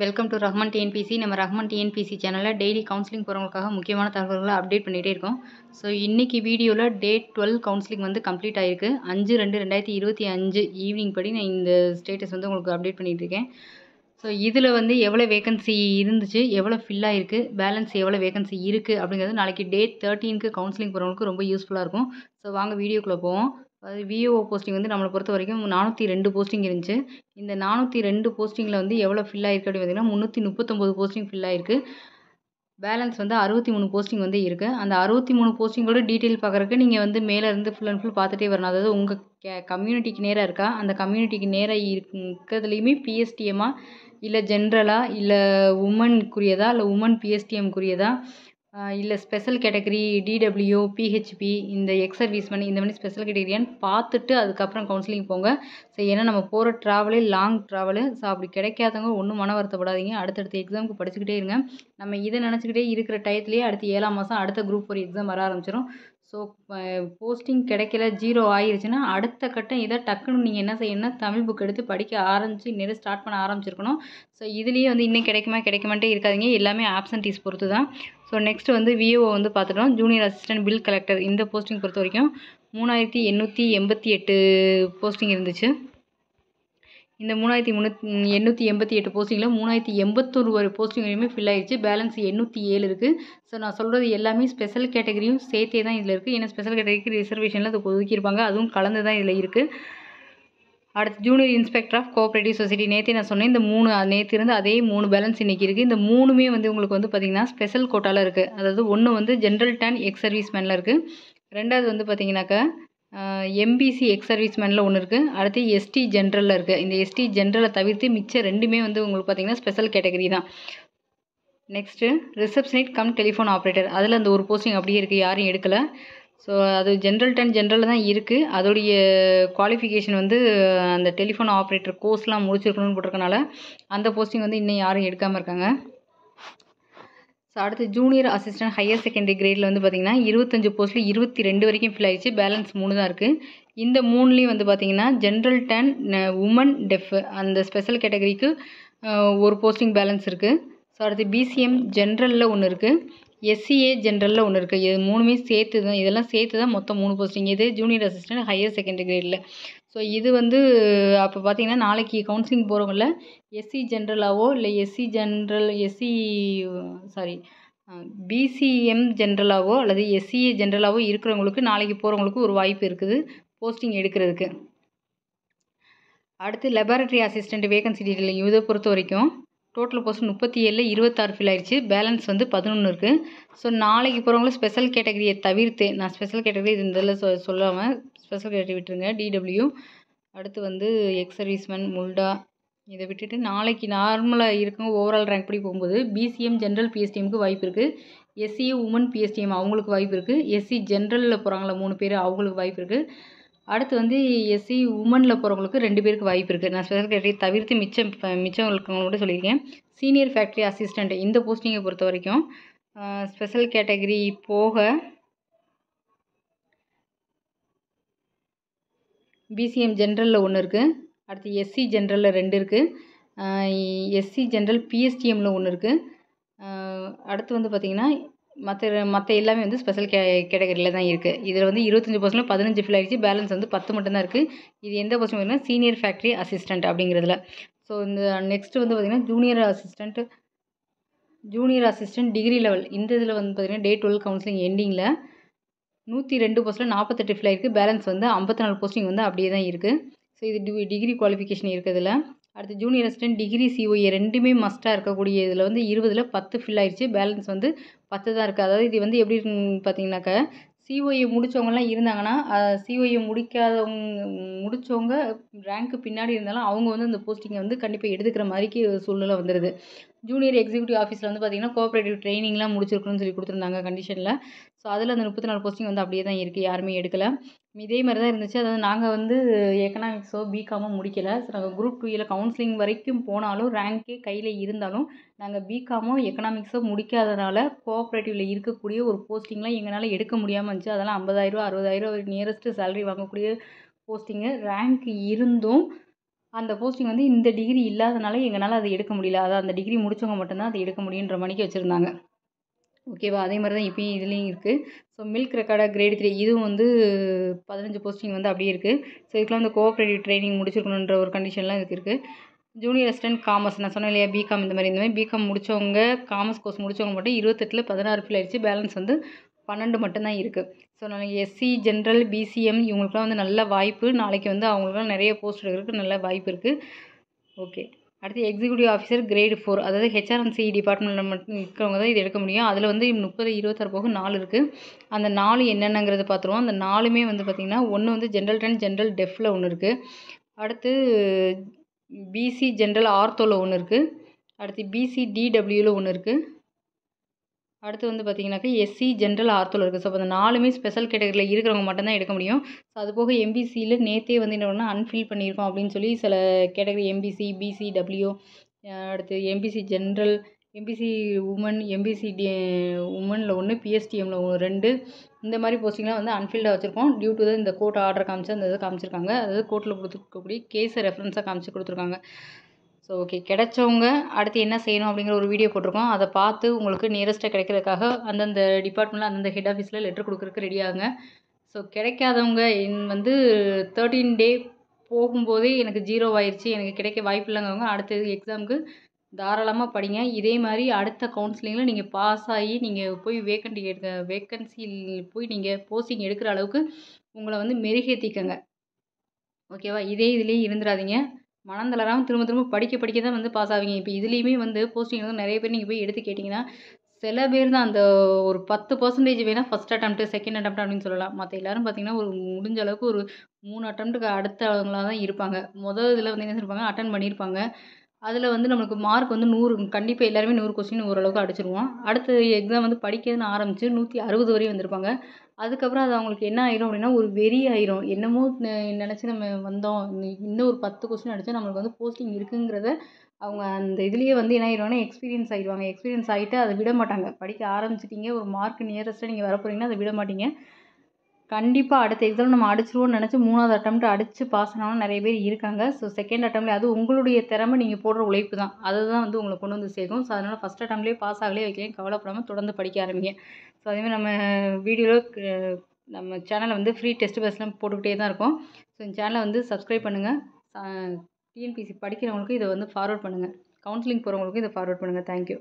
Welcome to Rahman TNPSC. நம்ம Rahman TNPSC சேனலில் daily counselling போகிறவங்களுக்காக முக்கியமான தகவல்களை அப்டேட் பண்ணிகிட்டே இருக்கோம். ஸோ இன்றைக்கி வீடியோவில் டேட் 12 கவுன்சிலிங் வந்து கம்ப்ளீட் ஆகிருக்கு. 5/2/2025 ஈவினிங் படி நான் இந்த ஸ்டேட்டஸ் வந்து உங்களுக்கு அப்டேட் பண்ணிகிட்ருக்கேன். ஸோ இதில் வந்து எவ்வளோ வேகன்சி இருந்துச்சு, எவ்வளோ ஃபில் ஆகிருக்கு, பேலன்ஸ் எவ்வளோ வேகன்சி இருக்குது அப்படிங்கிறது நாளைக்கு டேட் 13க்கு கவுன்சிலிங் போகிறவங்களுக்கு ரொம்ப யூஸ்ஃபுல்லாக இருக்கும். ஸோ வாங்க வீடியோக்குள்ளே போவோம். அதாவது விஓஓ போஸ்டிங் வந்து நம்மளை பொறுத்த வரைக்கும் 402 போஸ்டிங் இருந்துச்சு. இந்த 402 போஸ்டிங்கில் வந்து எவ்வளோ ஃபில் ஆகிருக்கு அப்படின்னு பார்த்தீங்கன்னா 339 போஸ்டிங் ஃபில் ஆகிருக்கு. பேலன்ஸ் வந்து 63 போஸ்டிங் வந்து இருக்குது. அந்த 63 போஸ்டிங்கோட டீட்டெயில் பார்க்குறக்கு நீங்கள் வந்து மேலே இருந்து ஃபுல் அண்ட் ஃபுல் பார்த்துட்டே வரணும். அதாவது உங்கள் கம்யூனிட்டிக்கு நேராக இருக்கா, அந்த கம்யூனிட்டிக்கு நேராக இருக்கிறதுலையுமே பிஎஸ்டிஎம்மா இல்லை ஜென்ரலா இல்லை உமனுக்குரியதா இல்லை உமன் பிஎஸ்டிஎம்க்குரியதா இல்லை ஸ்பெஷல் கேட்டகரி டிடபிள்யூ பிஹெச்பி இந்த எக்ஸ் சர்வீஸ்மேன் இந்த மாதிரி ஸ்பெஷல் கேட்டகரியான்னு பார்த்துட்டு அதுக்கப்புறம் கவுன்சிலிங் போங்க. ஸோ ஏன்னா நம்ம போகிற ட்ராவலே லாங் ட்ராவலு. ஸோ அப்படி கிடைக்காதவங்க ஒன்றும் மன வருத்தப்படாதீங்க. அடுத்தடுத்த எக்ஸாமுக்கு படிச்சுக்கிட்டே இருங்க. நம்ம இதை நினச்சிக்கிட்டே இருக்கிற டயத்துலேயே அடுத்து 7ஆம் மாதம் அடுத்த குரூப் 4 எக்ஸாம் வர ஆரம்பிச்சிடும். ஸோ போஸ்டிங் கிடைக்கல, 0 ஆயிடுச்சுன்னா அடுத்த கட்டம் இதை டக்குன்னு நீங்கள் என்ன செய்யணும்னா தமிழ் புக் எடுத்து படிக்க ஆரம்பித்து நேரம் ஸ்டார்ட் பண்ண ஆரம்பிச்சிருக்கணும். ஸோ இதுலேயே வந்து இன்னும் கிடைக்குமாட்டே இருக்காதிங்க. எல்லாமே ஆப்சன்டீஸ் பொறுத்து தான். ஸோ நெக்ஸ்ட் வந்து விஓ வந்து பார்த்துட்டோம். ஜூனியர் அசிஸ்டன்ட் பில் கலெக்டர் இந்த போஸ்டிங் பொறுத்த வரைக்கும் 3888 போஸ்டிங் இருந்துச்சு. இந்த 3888 போஸ்டிங்கில் 3081 போஸ்டிங் வரையுமே ஃபில் ஆகிடுச்சு. பேலன்ஸ் 807 இருக்குது. ஸோ நான் சொல்கிறது எல்லாமே ஸ்பெஷல் கேட்டகரியும் சேர்த்தே தான் இதில் இருக்குது. ஏன்னா ஸ்பெஷல் கேட்டகரிக்கு ரிசர்வேஷனில் அது ஒதுக்கியிருப்பாங்க, அதுவும் கலந்து தான் இதில் இருக்குது. அடுத்து junior inspector of cooperative society நேற்றே நான் சொன்னேன். இந்த 3 நேற்று இருந்து அதே 3 பேலன்ஸ் இன்றைக்கி இருக்குது. இந்த 3மே வந்து உங்களுக்கு வந்து பார்த்திங்கன்னா ஸ்பெஷல் கோட்டாவில் இருக்குது. அதாவது ஒன்று வந்து ஜென்ரல் டேன் எக்ஸ் சர்வீஸ்மேனில் இருக்குது. ரெண்டாவது வந்து பார்த்திங்கனாக்கா எம்பிசி எக்ஸ் சர்வீஸ்மேனில் ஒன்று இருக்குது. அடுத்து எஸ்டி ஜென்ரலில் இருக்குது. இந்த எஸ்டி ஜென்ரலை தவிர்த்து மிச்சம் ரெண்டுமே வந்து உங்களுக்கு பார்த்திங்கன்னா ஸ்பெஷல் கேட்டகரி தான். நெக்ஸ்ட்டு ரிசப்ஷனிட் கம் டெலிஃபோன் ஆப்ரேட்டர், அதில் அந்த ஒரு போஸ்டிங் அப்படியே இருக்குது, யாரும் எடுக்கலை. ஸோ அது ஜென்ரல் டென் ஜென்ரலில் தான் இருக்குது. அதோடைய குவாலிஃபிகேஷன் வந்து அந்த டெலிஃபோன் ஆப்ரேட்டர் கோர்ஸ்லாம் முடிச்சிருக்கணும்னு போட்டிருக்கனால அந்த போஸ்டிங் வந்து இன்னும் யாரும் எடுக்காமல் இருக்காங்க. ஸோ அடுத்து ஜூனியர் அசிஸ்டன்ட் ஹையர் செகண்டரி கிரேடில் வந்து பார்த்திங்கன்னா 25 போஸ்ட்டில் 22 வரைக்கும் ஃபில் ஆகிடுச்சு. பேலன்ஸ் 3 தான் இருக்குது. இந்த 3லேயும் வந்து பார்த்திங்கன்னா ஜென்ரல் டென் உமன் டெஃப் அந்த ஸ்பெஷல் கேட்டகரிக்கு ஒரு போஸ்டிங் பேலன்ஸ் இருக்குது. ஸோ அடுத்து பிசிஎம் ஜென்ரலில் ஒன்று இருக்குது, எஸ்சிஏ ஜென்ரலில் ஒன்று இருக்குது. இது 3மே சேர்த்து தான், இதெல்லாம் சேர்த்து தான் மொத்தம் 3 போஸ்டிங். இது ஜூனியர் அசிஸ்டன்ட் ஹையர் செகண்டரி கிரேடில். ஸோ இது வந்து அப்போ பார்த்திங்கன்னா நாளைக்கு கவுன்சிலிங் போகிறவங்கள எஸ்சி ஜென்ரலாவோ இல்லை பிசிஎம் ஜென்ரலாவோ அல்லது எஸ்சிஏ ஜென்ரலாவோ இருக்கிறவங்களுக்கு நாளைக்கு போகிறவங்களுக்கு ஒரு வாய்ப்பு இருக்குது போஸ்டிங் எடுக்கிறதுக்கு. அடுத்து லெபார்டரி அசிஸ்டண்ட் வேகன்சி டீட்டெயில் இதை பொறுத்த வரைக்கும் டோட்டல் போஸ்ட் 37 26 ஃபில் ஆயிடுச்சு. பேலன்ஸ் வந்து 11 இருக்குது. ஸோ நாளைக்கு போகிறவங்கள ஸ்பெஷல் கேட்டகரியை தவிர்த்து, நான் ஸ்பெஷல் கேட்டகரி இது இதில் சொல்லாமல் ஸ்பெஷல் கேட்டகரி விட்டுருங்க, டிடபிள்யூ அடுத்து வந்து எக்ஸ் சர்வீஸ்மேன் முல்டா இதை விட்டுட்டு நாளைக்கு நார்மலாக இருக்கவங்க ஓவரால் ரேங்க் படி போகும்போது பிசிஎம் ஜென்ரல் பிஎஸ்டிஎம்க்கு வாய்ப்பு இருக்குது. எஸ்சிஏ உமன் பிஎஸ்டிஎம் அவங்களுக்கு வாய்ப்பு இருக்குது. எஸ்சி ஜென்ரலில் போகிறாங்களா 3 பேர் அவங்களுக்கு வாய்ப்பு இருக்குது. அடுத்து வந்து எஸ்சி உமனில் போகிறவங்களுக்கு 2 பேருக்கு வாய்ப்பு இருக்குது. நான் ஸ்பெஷல் கேட்டகரி தவிர்த்து மிச்சம் இருக்கவங்களோட சொல்லியிருக்கேன். சீனியர் ஃபேக்ட்ரி அசிஸ்டண்ட் இந்த போஸ்டிங்கை பொறுத்த வரைக்கும் ஸ்பெஷல் கேட்டகரி போக பிசிஎம் ஜென்ரலில் ஒன்று இருக்குது. அடுத்து எஸ்சி ஜென்ரலில் 2 இருக்குது. எஸ்சி ஜென்ரல் பிஎஸ்டிஎம்மில் ஒன்று இருக்குது. அடுத்து வந்து பார்த்திங்கன்னா மற்ற எல்லாமே வந்து ஸ்பெஷல் கேட்டகரியில் தான் இருக்குது. இதில் வந்து 25% 15 ஃபில் ஆகிடுச்சு. பேலன்ஸ் வந்து 10 மட்டும்தான் இருக்குது. இது எந்த போஸ்டிங் பார்த்தீங்கன்னா சீனியர் ஃபேக்ட்ரி அசிஸ்டண்ட் அப்படிங்கிறதுல. ஸோ இந்த நெக்ஸ்ட்டு வந்து பார்த்திங்கன்னா ஜூனியர் அசிஸ்டண்ட் டிகிரி லெவல் இந்த இதில் வந்து பார்த்திங்கன்னா டே 12 கவுன்சிலிங் எண்டிங்கில் 102 போஸ்ட்டில் 48 ஃபில் ஆகிருக்கு. பேலன்ஸ் வந்து 54 போஸ்டிங் வந்து அப்படியே தான் இருக்குது. ஸோ இது டிகிரி குவாலிஃபிகேஷன் இருக்கிறதுல. அடுத்து ஜூனியர் அசிஸ்டன்ட் டிகிரி சிஓஏ ரெண்டுமே மஸ்ட்டாக இருக்கக்கூடிய இதில் வந்து 20ல் 10 ஃபில் ஆயிடுச்சு. பேலன்ஸ் வந்து 10 தான் இருக்குது. அதாவது இது வந்து எப்படி இருக்குன்னு பார்த்தீங்கன்னாக்கா சிஓஏ முடித்தவங்கலாம் இருந்தாங்கன்னா சிஓஏ முடித்தவங்க ரேங்க்கு பின்னாடி இருந்தாலும் அவங்க வந்து அந்த போஸ்டிங்கை வந்து கண்டிப்பாக எடுத்துக்கிற மாதிரிக்கு சூழ்நிலை வந்துடுது. ஜூனியர் எக்ஸிக்யூட்டிவ் ஆஃபீஸில் வந்து பார்த்திங்கன்னா கோஆப்ரேட்டிவ் ட்ரைனிங்லாம் முடிச்சிருக்கணும்னு சொல்லி கொடுத்துருந்தாங்க கண்டிஷனில். ஸோ அதில் அந்த 34 போஸ்டிங் வந்து அப்படியே தான் இருக்குது, யாருமே எடுக்கலை. இதே மாதிரி தான் இருந்துச்சு. அதாவது நாங்கள் வந்து எக்கனாமிக்ஸோ பிகாமோ முடிக்கலை. ஸோ நாங்கள் குரூப் 2 கவுன்சிலிங் வரைக்கும் போனாலும் ரேங்க்கே கையில் இருந்தாலும் நாங்கள் பிகாமோ எக்கனாமிக்ஸோ முடிக்காதனால கோஆப்ரேட்டிவில் இருக்கக்கூடிய ஒரு போஸ்டிங்லாம் எங்களால் எடுக்க முடியாமல் இருந்துச்சு. அதெல்லாம் 50,000 60,000 நியரஸ்ட்டு சேலரி வாங்கக்கூடிய போஸ்டிங்கு ரேங்க் இருந்தும் அந்த போஸ்டிங் வந்து இந்த டிகிரி இல்லாதனால எங்களால் அதை எடுக்க முடியல. அதான் அந்த டிகிரி முடித்தவங்க மட்டும்தான் அதை எடுக்க முடியுன்ற மணிக்கு வச்சுருந்தாங்க. ஓகேவா? அதே மாதிரி தான் இப்பயும் இதுலேயும் இருக்குது. ஸோ மில்க் ரெக்கார்டர் கிரேட் 3 இதுவும் வந்து 15 போஸ்டிங் வந்து அப்படியே இருக்குது. ஸோ இதுக்கெலாம் வந்து கோஆப்ரேட்டிவ் ட்ரைனிங் முடிச்சிருக்கணுன்ற ஒரு கண்டிஷன்லாம் இதுக்கு இருக்குது. ஜூனியர் அசிஸ்டன்ட் காமர்ஸ் நான் சொன்னேன் இல்லையா, பிகாம் இந்த மாதிரி பிகாம் முடித்தவங்க, காமர்ஸ் கோர்ஸ் முடித்தவங்க மட்டும் 28ல் 16 ஃபில் ஆயிடுச்சு. பேலன்ஸ் வந்து 12 மட்டும்தான் இருக்குது. ஸோ நாளைக்கு எஸ்சி, ஜென்ரல், பிசிஎம் இவங்களுக்குலாம் வந்து நல்ல வாய்ப்பு. நாளைக்கு வந்து அவங்களுக்குலாம் நிறைய போஸ்ட் எடுக்கிறதுக்கு நல்ல வாய்ப்பு இருக்குது. ஓகே. அடுத்து எக்ஸிக்யூட்டிவ் ஆஃபீஸர் கிரேடு 4 அதாவது ஹெச்ஆர்என்சி டிபார்ட்மெண்ட்டில் மட்டும் இருக்கிறவங்க தான் இது எடுக்க முடியும். அதில் வந்து 30, 26 போக 4 இருக்குது. அந்த 4 என்னென்னங்கிறது பார்த்துருவோம். அந்த 4மே வந்து பார்த்திங்கன்னா, ஒன்று வந்து ஜென்ரல் 10 ஜென்ரல் டெஃப்பில் ஒன்று இருக்குது. அடுத்து பிசி ஜென்ரல் ஆர்த்தோவில் ஒன்று இருக்குது. அடுத்து பிசி டிடபிள்யூவில் ஒன்று இருக்குது. அடுத்து வந்து பார்த்திங்கனாக்கா எஸ்சி ஜென்ரல் ஆர்த்தோவில் இருக்குது. ஸோ அந்த 4மே ஸ்பெஷல் கேட்டகரியில் இருக்கிறவங்க மட்டும்தான் எடுக்க முடியும். ஸோ அது போக எம்பிசியில் நேற்றே வந்து என்ன பண்ணால் அன்ஃபில் பண்ணியிருக்கோம் அப்படின்னு சொல்லி சில கேட்டகரி எம்பிசி, பிசிடபிள்யூ, அடுத்து MBC general, MBC women, MBC உமனில் 1, பிஎஸ்டிஎம்மில் 2 இந்த மாதிரி போஸ்டிங்லாம் வந்து அன்ஃபில்டாக வச்சுருக்கோம். டியூ டு இந்த கோர்ட் ஆர்டர் காமிச்சு அந்த இதை காமிச்சிருக்காங்க. அதாவது கோர்ட்டில் கொடுத்துருக்கக்கூடிய கேஸை ரெஃபரன்ஸாக காமிச்சு கொடுத்துருக்காங்க. ஸோ ஓகே, கிடைச்சவங்க அடுத்து என்ன செய்யணும் அப்படிங்கிற ஒரு வீடியோ போட்டிருக்கோம். அதை பார்த்து உங்களுக்கு நியரஸ்ட்டாக கிடைக்கிறதுக்காக அந்தந்த டிபார்ட்மெண்ட்டில் அந்தந்த ஹெட் ஆஃபீஸில் லெட்டர் கொடுக்குறதுக்கு ரெடியாகுங்க. ஸோ கிடைக்காதவங்க வந்து 13 டே போகும்போதே எனக்கு 0 ஆயிடுச்சு, எனக்கு கிடைக்க வாய்ப்பு இல்லைங்கிறவங்க அடுத்த எக்ஸாமுக்கு தாராளமாக படிங்க. இதே மாதிரி அடுத்த கவுன்சிலிங்கில் நீங்கள் பாஸ் ஆகி நீங்கள் போய் வேக்கன்சியில் போய் நீங்கள் போஸ்டிங் எடுக்கிற அளவுக்கு உங்களை வந்து மெருகேற்றிக்கங்க. ஓகேவா? இதே இதுலேயே இருந்துடாதீங்க. மனம் தளராமல் திரும்ப திரும்ப படிக்க தான் வந்து பாஸ் ஆவீங்க. இப்போ இதுலேயுமே வந்து போஸ்டிங் வந்து நிறைய பேர் நீங்கள் போய் எடுத்து கேட்டிங்கன்னா, சில பேர் தான் அந்த ஒரு 10% வேணால் ஃபஸ்ட் அட்டெம்ப்ட், செகண்ட் அட்டெம்ப்ட் அப்படின்னு சொல்லலாம். மற்ற எல்லாரும் பார்த்தீங்கன்னா, ஒரு முடிஞ்ச அளவுக்கு ஒரு 3 அட்டெம்ப்ட்டுக்கு அடுத்தவங்களா தான் இருப்பாங்க. இதில் வந்து என்ன சொல்லியிருப்பாங்க, அட்டெண்ட் பண்ணியிருப்பாங்க. அதில் வந்து நம்மளுக்கு மார்க் வந்து 100 கண்டிப்பாக எல்லாருமே 100 கொஸ்டின் ஓரளவுக்கு அடிச்சிருவோம். அடுத்த எக்ஸாம் வந்து படிக்கிறதுன்னு ஆரம்பித்து 160 வரையும் வந்திருப்பாங்க. அதுக்கப்புறம் அது அவங்களுக்கு என்ன ஆயிரும் அப்படின்னா, ஒரு வெறி ஆயிரும். என்னமோ நினச்சி நம்ம வந்தோம், இன்னும் ஒரு 10 கொஸ்டின் அடித்தா நம்மளுக்கு வந்து போஸ்டிங் இருக்குங்கிறத அவங்க அந்த இதுலேயே வந்து என்ன ஆயிடுவாங்கன்னா, எக்ஸ்பீரியன்ஸ் ஆயிடுவாங்க. எக்ஸ்பீரியன்ஸ் ஆகிட்டு அதை விட மாட்டாங்க. படிக்க ஆரம்பிச்சிட்டிங்க, ஒரு மார்க் நியரஸ்ட்டாக நீங்கள் வர போகிறீங்கன்னா அதை விட மாட்டீங்க. கண்டிப்பாக அடுத்த எக்ஸாம் நம்ம அடிச்சிருவோம்னு நினச்சி 3வது அட்டெம்ப்ட் அடித்து பாஸ் ஆனவங்க நிறைய பேர் இருக்காங்க. ஸோ செகண்ட் அட்டெம்ப்ட்ல அது உங்களுடைய திறமை, நீங்கள் போடுற உழைப்பு தான். அதுதான் வந்து உங்களை கொண்டு வந்து சேர்க்கும். ஸோ அதனால் ஃபஸ்ட் அட்டெம்ப்ட்லேயே பாஸ் ஆகலையே வைக்கலையும் கவலைப்படாமல் தொடர்ந்து படிக்க ஆரம்பிங்க. ஸோ அதேமாதிரி நம்ம வீடியோவில் நம்ம சேனலில் வந்து ஃப்ரீ டெஸ்ட் பேஸ்லாம் போட்டுக்கிட்டே தான் இருக்கோம். ஸோ இந்த சேனலை வந்து சப்ஸ்கிரைப் பண்ணுங்கள். டிஎன்பிஎஸ்சி படிக்கிறவங்களுக்கு இதை வந்து ஃபார்வர்ட் பண்ணுங்கள். கவுன்சிலிங் போகிறவங்களுக்கும் இதை ஃபார்வர்ட் பண்ணுங்கள். தேங்க்யூ.